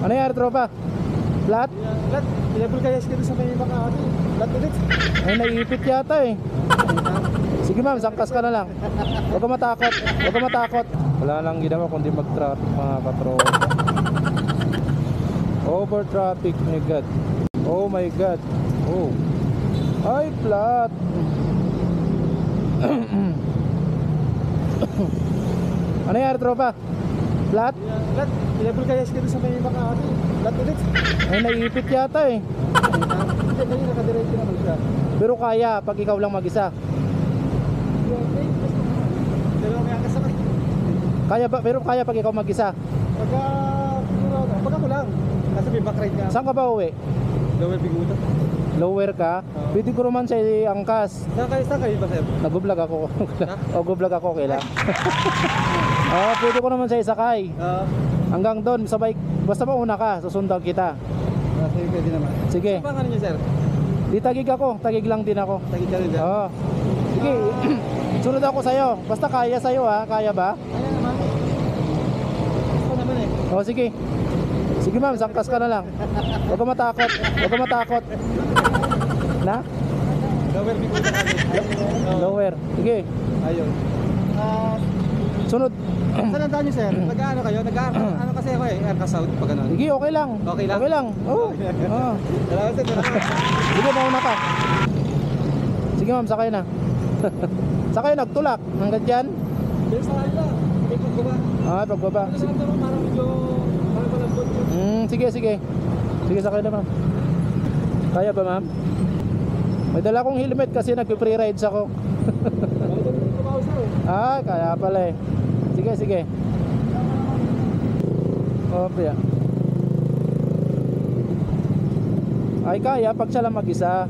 Ano yan, tropa? Flat? Flat. Level kaya siya sa may mga ano. Flat ulit. Ay, naiipit yata eh. Sige ma'am, sangkas ka na lang. Huwag ka matakot. Huwag ka matakot. Wala lang ginawa kundi mag-traffic mga katropa. Over traffic, my god. Oh my god. Oh. Ay, flat. Ano yan, tropa? Flat? Flat. Level kaya siya sa may mga ano. Flat ulit. Ay, naiipit yata eh. Hindi, kaya nakadiretso naman siya. Pero kaya pag ikaw lang mag-isa. Okay. Pero may kasama. Kaya ba? Pero kaya pag ikaw mag-isa. Pagka ko lang. Kasi may back ride nga. Saan ka ba uwi? Lower Biguta. Lower ka? Pwede ko naman sa angkas. Saan kayo ba, sir? Nag-vlog ako. Go-vlog ako, kailan? Pwede ko naman sa isakay. Hanggang doon, sabay, basta mauna ka, susundan kita. Sige, pwede naman. Sige. Saan pangalan niyo, sir? Di tagig ako, tagig lang din ako. Tagig ka rin, sir? Oo. Sige, sunod ako sa'yo. Basta kaya sa'yo ha, kaya ba? Kaya naman. Gusto naman eh. Oo, sige. Sige ma'am, sangkas ka na lang. Huwag ka matakot. Huwag ka matakot. Na? Lower Biguta kami. Lower. Sige. Ayun. Sunod. Saan ang daan niyo, sir? Nag-ano kayo? Ano kasi ako eh? Arca South pag ganun. Sige, okay lang. Okay lang? Okay lang. Oo. Oo. Salamat, sir. Sige, mauna ka. Sige ma'am, sakay na. Sakay, nagtulak. Hanggang dyan. Pero sa kanila, may pagbaba. Pagbaba. Sige. Parang medyo, parang malambot yun. Sige, sige. Sige, sakay na ma'am. Kaya ba ma'am? May dala akong helmet kasi nagpe-free rides ako. Kaya pala eh. Sige, sige. Opya. Ay, kaya pag siya lang mag-isa.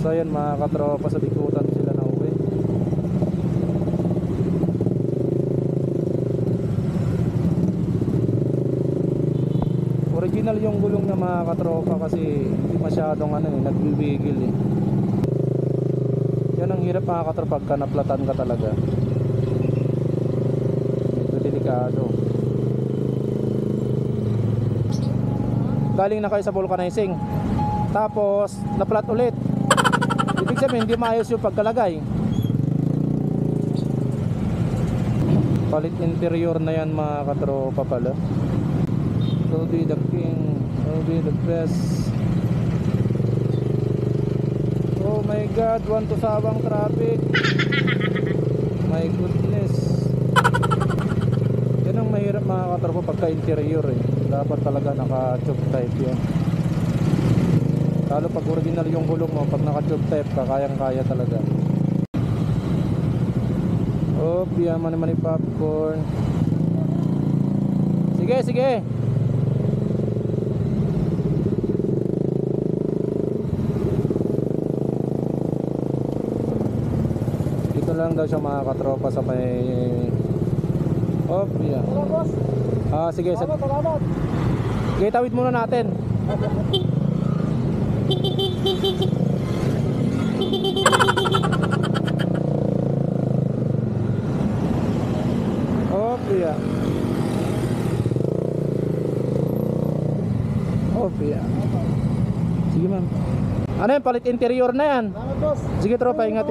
So yun mga katropa, sa Bikutan sila na uwi. Original yung gulong ng mga katropa kasi hindi masyadong nagbibigil eh. Yan ang hirap mga katropa pagka naplatan ka talaga. Medyo delikado. Galing na kayo sa vulcanizing, tapos naplat ulit. Ibig sabihin hindi maayos yung pagkalagay. Palit interior na yan mga katropa pala. So be the king, so be the best. Oh my god, want to sawang traffic. My goodness. Yan ang mahirap mga katropa pagka interior eh. Dapat talaga naka-tube type yan. Lalo pag original yung gulong mo, pag naka-tube type ka, kayang kaya talaga. Oh, piya mani popcorn. Sige, sige. Dito lang daw siya mga katropa sa may... Oh, piya. Sige. Salamat. Sige, tawid muna natin. Oh, piya. Oh, piya. Sige, ma'am. Ano yan? Palit interior na yan. Salamat, boss. Sige, tropa, ingat.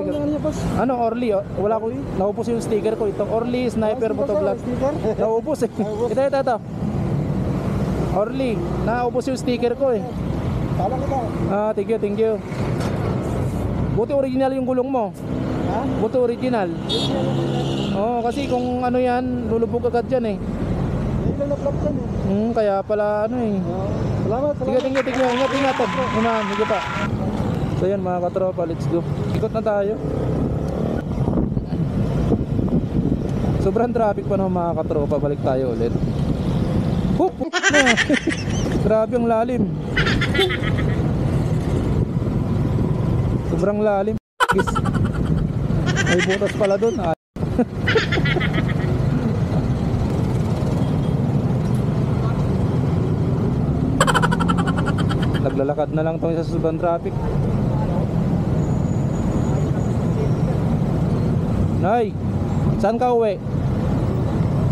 Ano, Orly? Wala ko. Naupos yung sticker ko. Itong Orly Sniper Motovlog. Naupos eh. Ito. Orly, naupos yung sticker ko eh. Tala ka. Thank you. Buti original yung gulong mo. Ha? Buti original. Kasi kung ano yan, lulubog agad yan eh. May lalap yan eh. Kaya pala ano eh. Salamat. Sige, ingat. Ma'am, sige pa. So yan mga katropa, let's go. Ikot na tayo. Sobrang traffic pa naman mga katropa, balik tayo ulit. Grabe ang lalim. Sobrang lalim. May butas pala dun. Naglalakad na lang tong sa sobrang traffic. Nay, saan ka uwi?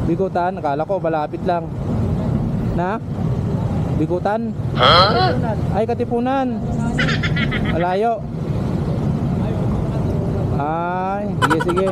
Bigutan, akala ko malapit lang. Na? Bigutan? Ay, Katipunan. Malayo. Ay, sige, sige.